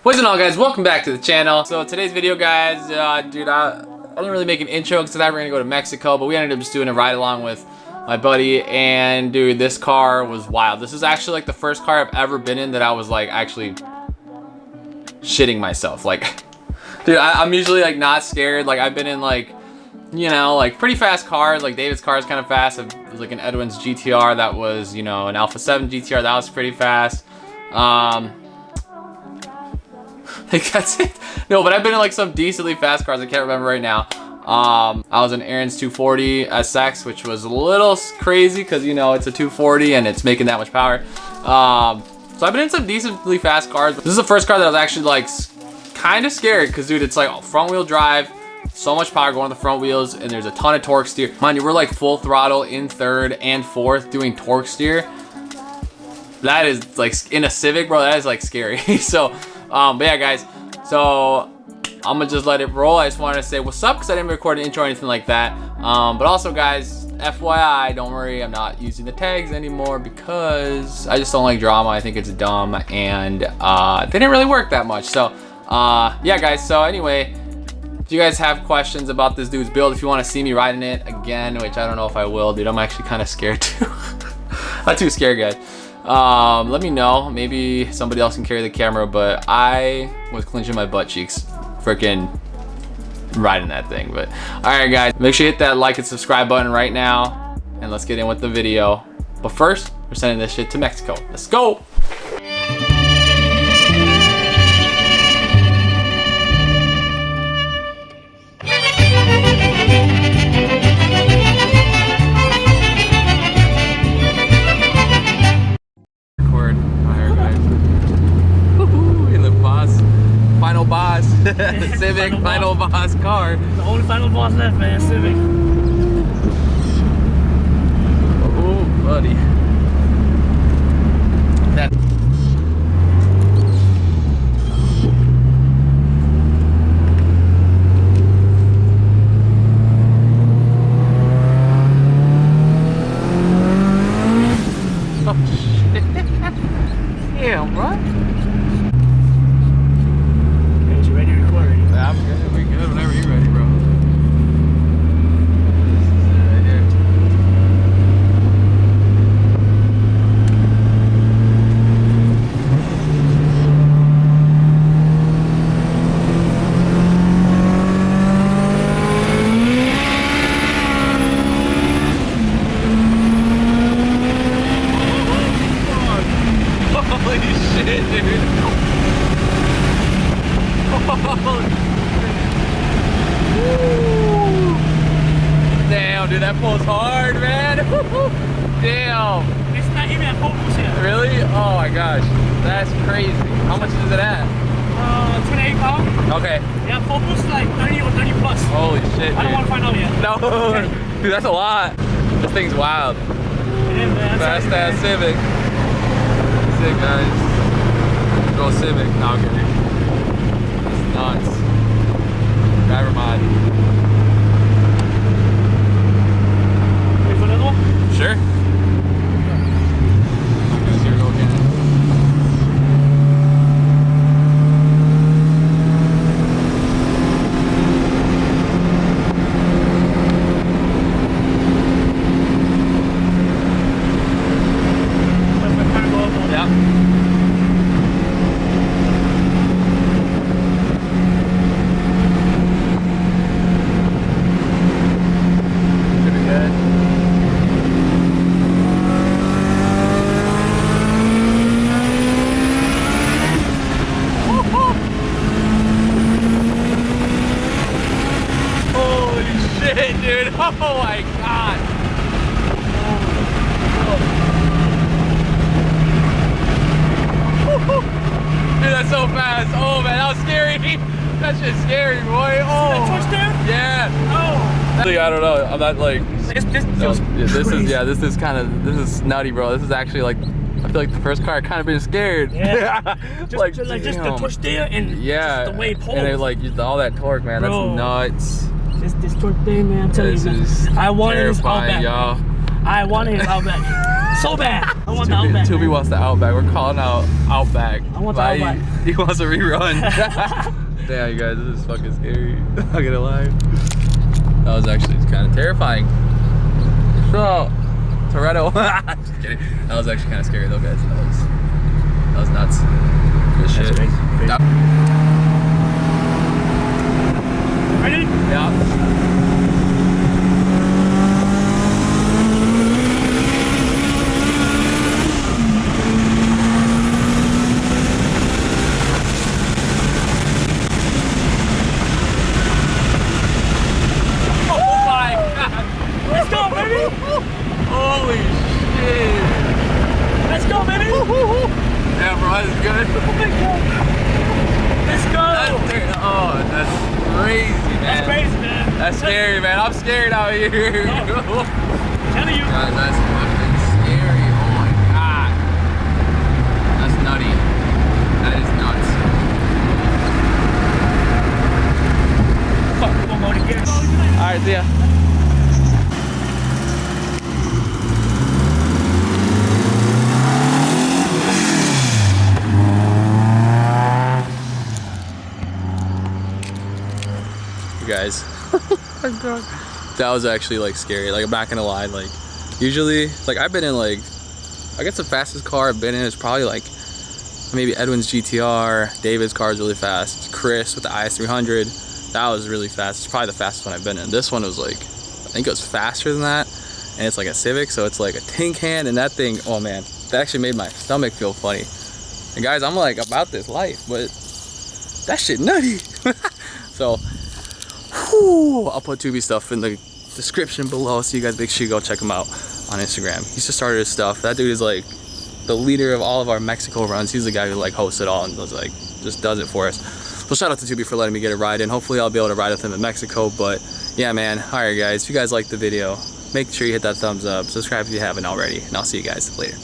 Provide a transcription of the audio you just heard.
What's going on, guys? Welcome back to the channel. So today's video, guys, dude, I didn't really make an intro because tonight we're gonna go to Mexico, but we ended up just doing a ride along with my buddy, and dude, this car was wild. This is actually like the first car I've ever been in that I was like actually shitting myself. Like, dude, I'm usually like not scared. Like, I've been in like, you know, like pretty fast cars. Like David's car is kind of fast. It was like an Edwin's GTR that was, you know, an Alpha 7 GTR that was pretty fast. Like, that's it. No, but I've been in like some decently fast cars. I can't remember right now. I was in Aaron's 240 SX, which was a little crazy because, you know, it's a 240 and it's making that much power. So I've been in some decently fast cars. This is the first car that I was actually like kind of scared because, dude, it's like front wheel drive, so much power going on the front wheels, and there's a ton of torque steer. Mind you, we're like full throttle in third and fourth doing torque steer. That is like, in a Civic, bro, that is like scary. So, but yeah, guys, so I'm gonna just let it roll. I just wanted to say what's up because I didn't record an intro or anything like that. But also, guys, FYI, don't worry, I'm not using the tags anymore because I just don't like drama. I think it's dumb, and they didn't really work that much. So yeah, guys, so anyway, if you guys have questions about this dude's build, if you want to see me riding it again, which I don't know if I will, dude, I'm actually kind of scared too. Not too scared, guys. Let me know. Maybe somebody else can carry the camera, but I was clenching my butt cheeks freaking riding that thing. But all right, guys, make sure you hit that like and subscribe button right now, and let's get in with the video. But first, we're sending this shit to Mexico. Let's go. Final boss, the Civic final boss car. The only final boss left, man, Civic. Oh, buddy. That. Oh shit! Damn, bro. I'm good. We good whenever you're ready, bro. This is it right here. Holy shit, dude. Damn, dude, that pulls hard, man. Damn. It's not even at full boost yet. Really? Oh my gosh, that's crazy. How much is it at? 28 pounds. Okay. Yeah, full boost is like 30 or 30 plus. Holy shit, dude. I don't want to find out yet. No, Okay. Dude, that's a lot. This thing's wild. Yeah, man. Fast ass Civic. Sick, guys. Go Civic. No, I'm kidding. It's nuts. Driver mod. Wait for another one? Sure. Here we go again. Yep. Dude, oh my god. Dude, that's so fast. Oh man, that was scary. That shit's scary, boy. Oh. That torch there? Yeah. Oh. I don't know. I'm not like. This This is kind of, this is nutty, bro. This is actually like, I feel like the first car I kind of been scared. Yeah. just the push there and yeah, just the way it pulls. And it, like all that torque, man. Bro. That's nuts. This torque thing, man. I'm telling you, man. I wanted this Outback. Y'all. I wanted his Outback so bad. I want the Outback. Tubi wants the Outback. We're calling out Outback. I want the Outback. He wants a rerun. Damn, you guys, this is fucking scary. I'm not gonna lie. That was actually kind of terrifying. So, Toretto. Just kidding. That was actually kind of scary though, guys. That was nuts. Good shit. Crazy. Yep. Ready? Yeah. Let's go, baby! Holy shit! Let's go, baby! Yeah, bro, that's good. Let's go! Oh, that's crazy, man. That's crazy, man. That's scary, man. I'm scared out here. Telling you. God, that's fucking scary. Oh my god. That's nutty. That is nuts. Fuck, one more to get. Alright, see ya. Guys, that was actually like scary. Like, I'm not gonna lie, like usually, like I've been in like, I guess the fastest car I've been in is probably like maybe Edwin's GTR. David's car is really fast. Chris with the IS300, that was really fast. It's probably the fastest one I've been in. This one was like, I think it was faster than that, and it's like a Civic, so it's like a tin can, and that thing, oh man, that actually made my stomach feel funny. And guys, I'm like about this life, but that shit nutty. So I'll put Tubi stuff in the description below, so you guys make sure you go check him out on Instagram. He's just started his stuff. That dude is like the leader of all of our Mexico runs. He's the guy who like hosts it all and does like just does it for us. So shout out to Tubi for letting me get a ride in. Hopefully I'll be able to ride with him in Mexico. But yeah, man. All right, guys. If you guys liked the video, make sure you hit that thumbs up. Subscribe if you haven't already, and I'll see you guys later.